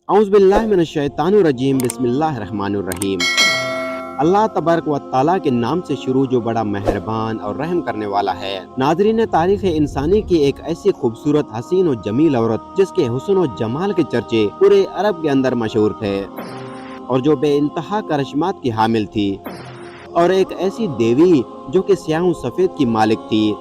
औज़ु बिल्लाहि मिनश शैतानिर रजीम बिस्मिल्लाहिर रहमानिर रहीम। अल्लाह तबारक व तआला के नाम से शुरू जो बड़ा मेहरबान और रहम करने वाला है। नाज़रीन, तारीख़ इंसानी की एक ऐसी खूबसूरत, हसीन और जमील औरत जिसके हुस्न और जमाल के चर्चे पूरे अरब के अंदर मशहूर थे और जो बेइंतहा करिश्मात की हामिल थी, और एक ऐसी देवी जो कि स्याह व सफ़ेद की मालिक थी,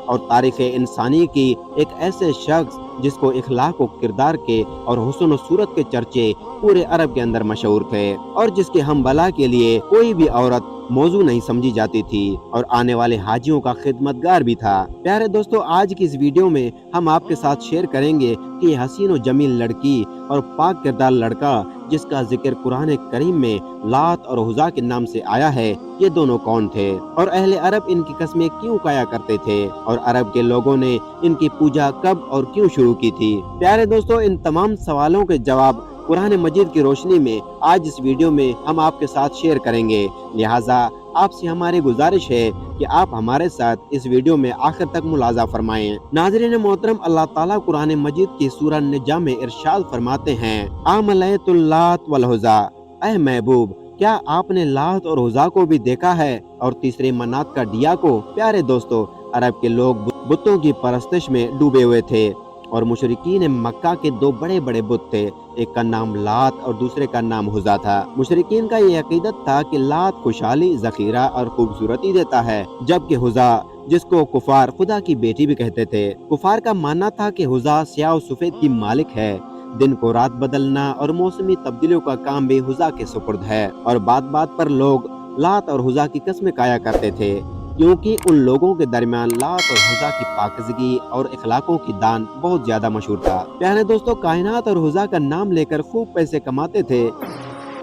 और तारीख़ इंसानी की एक ऐसे शख्स जिसको इखलाक व किरदार के और हुस्न व सूरत के चर्चे पूरे अरब के अंदर मशहूर थे, और जिसके हमबला के लिए कोई भी औरत मौजू नहीं समझी जाती थी और आने वाले हाजियों का खिदमतगार भी था। प्यारे दोस्तों, आज की इस वीडियो में हम आपके साथ शेयर करेंगे कि ये हसीन व जमील लड़की और पाक किरदार लड़का जिसका जिक्र कुरान करीम में लात और हुज़ा के नाम से आया है, ये दोनों कौन थे और अहले अरब इनकी कस्में क्यों खाया करते थे और अरब के लोगों ने इनकी पूजा कब और क्यों शुरू की थी। प्यारे दोस्तों, इन तमाम सवालों के जवाब कुरान मजीद की रोशनी में आज इस वीडियो में हम आपके साथ शेयर करेंगे। लिहाजा आपसे हमारी गुजारिश है कि आप हमारे साथ इस वीडियो में आखिर तक मुलाजा फरमाएं। नाज़रीन मोहतरम, अल्लाह ताला कुरान मजीद की सूरह निजा में इरशाद फरमाते हैं, आमलैतुल लात वल हुज़ा, ऐ महबूब क्या आपने लात और हुज़ा को भी देखा है और तीसरे मनात का डिया को। प्यारे दोस्तों, अरब के लोग बुतों की परस्तिश में डूबे हुए थे और मुशरिकीन मक्का के दो बड़े बड़े बुत थे, एक का नाम लात और दूसरे का नाम हुज़ा था। मुशरिकीन का ये अकीदत था कि लात खुशहाली, ज़खीरा और खूबसूरती देता है, जबकि हुज़ा, जिसको कुफार खुदा की बेटी भी कहते थे, कुफार का मानना था कि हुज़ा स्याह और सफेद की मालिक है, दिन को रात बदलना और मौसमी तब्दीलियों का काम भी हुज़ा के सुपुर्द है। और बात बात पर लोग लात और हुज़ा की कसमें खाया करते थे, क्योंकि उन लोगों के दरमियान लात और हुज़ा की पाकीज़गी और इखलाकों की दान बहुत ज्यादा मशहूर था। प्यारे दोस्तों, कायनात और हुज़ा का नाम लेकर खूब पैसे कमाते थे।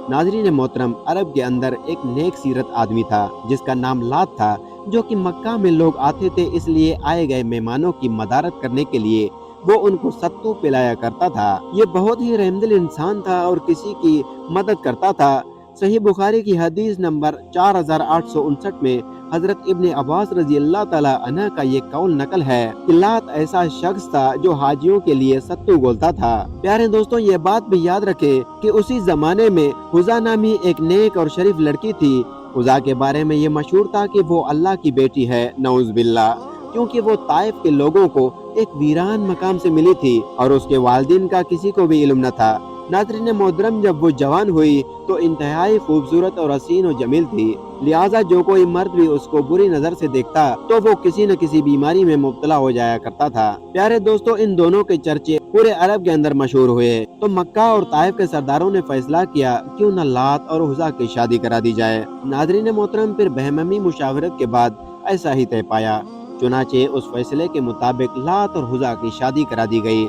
नाज़रीन मोहतरम, अरब के अंदर एक नेक सीरत आदमी था जिसका नाम लात था, जो कि मक्का में लोग आते थे, इसलिए आए गए मेहमानों की मदारत करने के लिए वो उनको सत्तू पिलाया करता था। ये बहुत ही रहमदिल इंसान था और किसी की मदद करता था। सही बुखारी की हदीस नंबर 4859 में हजरत इब्ने अब्बास रजी अल्लाह ताला अन्हा का ये कौल नकल है कि लात ऐसा शख्स था जो हाजियों के लिए सत्तू गोलता था। प्यारे दोस्तों, ये बात भी याद रखें कि उसी जमाने में हुज़ा नामी एक नेक और शरीफ लड़की थी। हुज़ा के बारे में ये मशहूर था कि वो अल्लाह की बेटी है, नऊज़ बिल्लाह, क्योंकि वो ताइफ के लोगों को एक वीरान मकाम से मिली थी और उसके वालिदैन का किसी को भी इल्म न था। नाज़रीन मोहतरम, जब वो जवान हुई तो इंतहाई खूबसूरत और हसीन और जमील थी, लिहाजा जो कोई मर्द भी उसको बुरी नजर से देखता तो वो किसी न किसी बीमारी में मुब्तला हो जाया करता था। प्यारे दोस्तों, इन दोनों के चर्चे पूरे अरब के अंदर मशहूर हुए तो मक्का और ताइफ के सरदारों ने फैसला किया क्यों न लात और हुज़ा की शादी करा दी जाए। नाज़रीन मोहतरम, फिर बहममी मुशावरत के बाद ऐसा ही तय पाया। चुनाचे उस फैसले के मुताबिक लात और हुज़ा की शादी करा दी गई,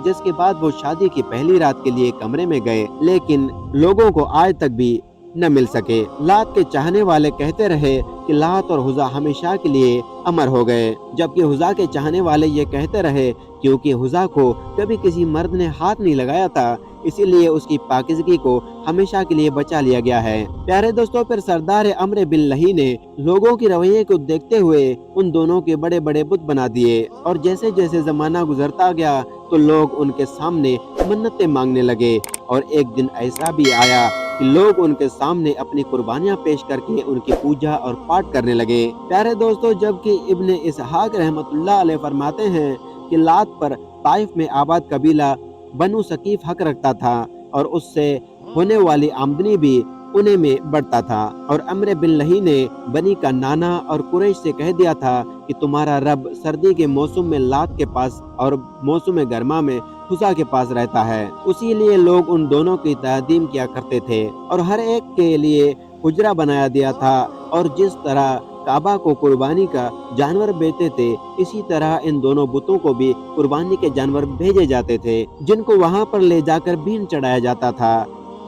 जिसके बाद वो शादी की पहली रात के लिए कमरे में गए, लेकिन लोगों को आज तक भी न मिल सके। लात के चाहने वाले कहते रहे कि लात और हुज़ा हमेशा के लिए अमर हो गए, जबकि हुज़ा के चाहने वाले ये कहते रहे क्योंकि हुज़ा को कभी किसी मर्द ने हाथ नहीं लगाया था, इसीलिए उसकी पाकीज़गी को हमेशा के लिए बचा लिया गया है। प्यारे दोस्तों, फिर सरदार अम्र बिन लही ने लोगों की रवैये को देखते हुए उन दोनों के बड़े बड़े बुत बना दिए और जैसे जैसे जमाना गुजरता गया तो लोग उनके सामने मन्नतें मांगने लगे और एक दिन ऐसा भी आया कि लोग उनके सामने अपनी कुर्बानियां पेश करके उनकी पूजा और पाठ करने लगे। प्यारे दोस्तों, जबकि इब्ने इसहाक रहमतुल्लाह अलैह फरमाते हैं कि लात पर ताइफ में आबाद कबीला बनु सकीफ हक रखता था और उससे होने वाली आमदनी भी उन्हें में बढ़ता था, और अम्र बिन लही ने बनी का नाना और कुरैश से कह दिया था कि तुम्हारा रब सर्दी के मौसम में लात के पास और मौसम गर्मा में हुज़ा के पास रहता है। उसी लिए लोग उन दोनों की तादीम किया करते थे और हर एक के लिए हुजरा बनाया दिया था, और जिस तरह काबा को कुर्बानी का जानवर बेचते थे, इसी तरह इन दोनों बुतों को भी कुर्बानी के जानवर भेजे जाते थे, जिनको वहां पर ले जाकर बीन चढ़ाया जाता था।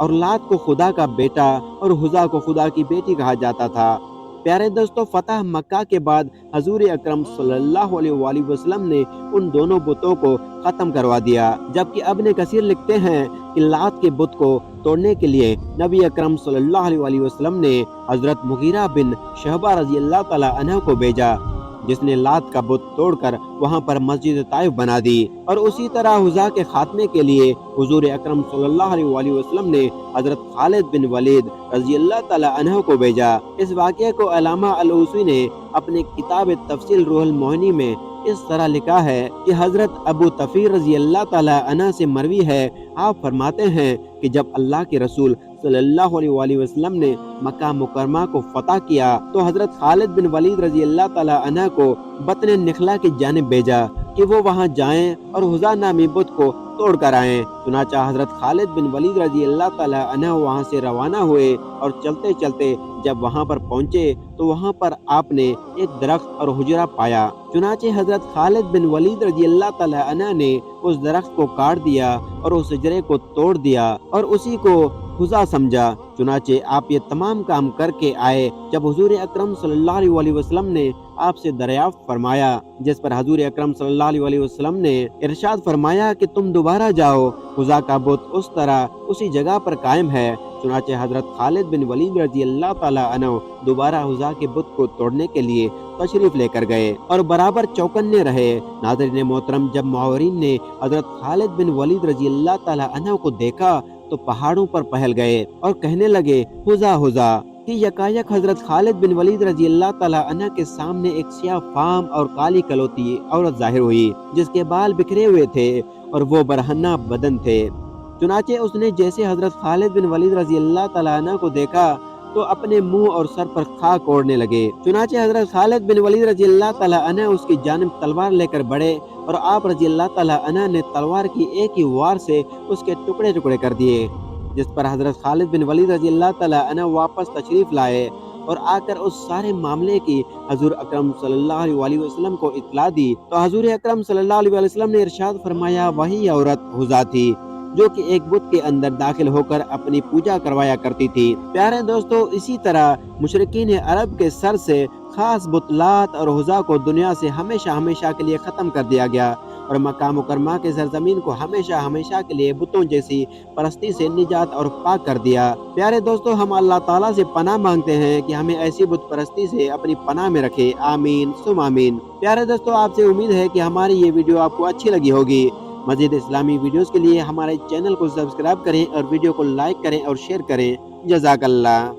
और लात को खुदा का बेटा और हुज़ा को खुदा की बेटी कहा जाता था। प्यारे दोस्तों, फतह मक्का के बाद हजूर अकरम सल्लल्लाहु अलैहि वसल्लम ने उन दोनों बुतों को खत्म करवा दिया, जबकि इब्न कसीर लिखते हैं कि लात के बुत को तोड़ने के लिए नबी अकरम सल्लल्लाहु अलैहि वसल्लम ने हजरत मुगीरा बिन शहबा रजी अल्लाह ताला अन्हु को भेजा, जिसने लात का बुत तोड़कर वहां पर मस्जिद ताइफ बना दी اور اسی طرح حضا کے خاتمے کے لیے حضور اکرم صلی اللہ علیہ وسلم نے حضرت خالد بن ولید رضی اللہ تعالی عنہ کو بھیجا۔ اس واقعے کو علامہ الوسی نے اپنی کتاب تفسیر روح المعانی میں اس طرح لکھا ہے کہ حضرت ابو طفیل رضی اللہ تعالی عنہ سے مروی ہے، آپ فرماتے ہیں کہ جب اللہ کے رسول صلی اللہ علیہ وسلم نے مکہ مکرمہ کو فتح کیا تو حضرت خالد بن ولید رضی اللہ تعالی عنہ کو بطن نخلا کی جانب بھیجا کہ وہ وہاں جائیں اور حضا نامی بت کو توڑ کر آئیں۔ چنانچہ حضرت خالد بن ولید رضی اللہ تعالی عنہ وہاں سے روانہ ہوئے اور چلتے چلتے جب وہاں پر پہنچے تو وہاں پر آپ نے ایک درخت اور حجرہ پایا۔ چنانچہ حضرت خالد بن ولید رضی اللہ تعالی عنہ نے اس درخت کو کاٹ دیا اور اس حجرے کو توڑ دیا اور اسی کو حضا سمجھا۔ چنانچہ آپ یہ تمام کام کر کے آئے جب حضور اکرم صلی اللہ علیہ وسلم نے آپ سے دریافت فرمایا، جس پر حضور اکرم صلی اللہ علیہ وسلم نے ارشاد فرمایا کہ تم دوبارہ جاؤ، حضا کا بت اس طرح اسی جگہ پر قائم ہے۔ چنانچہ حضرت خالد بن ولید رضی اللہ تعالی عنہ دوبارہ حضا کے بت کو توڑنے کے لیے تشریف لے کر گئے اور برابر چوکنے رہے۔ ناظرین محترم، جب معاورین نے حضرت خالد بن ولید رضی اللہ تعالی عنہ کو دیکھا تو پہاڑوں پر پہل گئے اور کہنے لگے حضا حضا، کہ یکایک حضرت خالد بن ولید رضی اللہ تعالی عنہ کے سامنے ایک سیاہ فام اور کالی کلوتی عورت ظاہر ہوئی جس کے بال بکھرے ہوئے تھے اور وہ برہنہ بدن تھے۔ چنانچہ اس نے جیسے حضرت خالد بن ولید رضی اللہ تعالی عنہ کو دیکھا تو اپنے منہ اور سر پر خاک اوڑھنے لگے۔ چنانچہ حضرت خالد بن ولید رضی اللہ تعالی عنہ اس کی جانب تلوار لے کر بڑھے اور آپ رضی اللہ تعالی عنہ نے تلوار کی ایک ہی وار سے اس کے ٹکڑے ٹکڑے کر دیے، جس پر حضرت خالد بن ولید رضی اللہ تعالی عنہ واپس تشریف لائے اور آ کر اس سارے معاملے کی حضور اکرم صلی اللہ علیہ وسلم کو اطلاع دی تو حضور اکرم صلی اللہ علیہ وسلم نے ارشاد فرمایا وہی عورت حضا تھی جو کہ ایک بت کے اندر داخل ہو کر اپنی پوجا کروایا کرتی تھی۔ پیارے دوستو، اسی طرح مشرکین عرب کے سر سے خاص بت لات اور حضا کو دنیا سے ہمیشہ کے لیے ختم کر دیا گیا اور مکہ مکرمہ کے سرزمین کو ہمیشہ کے لیے بتوں جیسی پرستی سے نجات اور پاک کر دیا۔ پیارے دوستو، ہم اللہ تعالیٰ سے پناہ مانگتے ہیں کہ ہمیں ایسی بت پرستی سے اپنی پناہ میں رکھے، آمین ثم آمین۔ پیارے دوستو، آپ سے امید ہے کہ ہماری یہ ویڈیو آپ کو اچھی لگی ہوگی۔ مزید اسلامی ویڈیوز کے لیے ہمارے چینل کو سبسکرائب کریں اور ویڈیو کو لائک کریں اور شیئر کریں۔ جزاک اللہ۔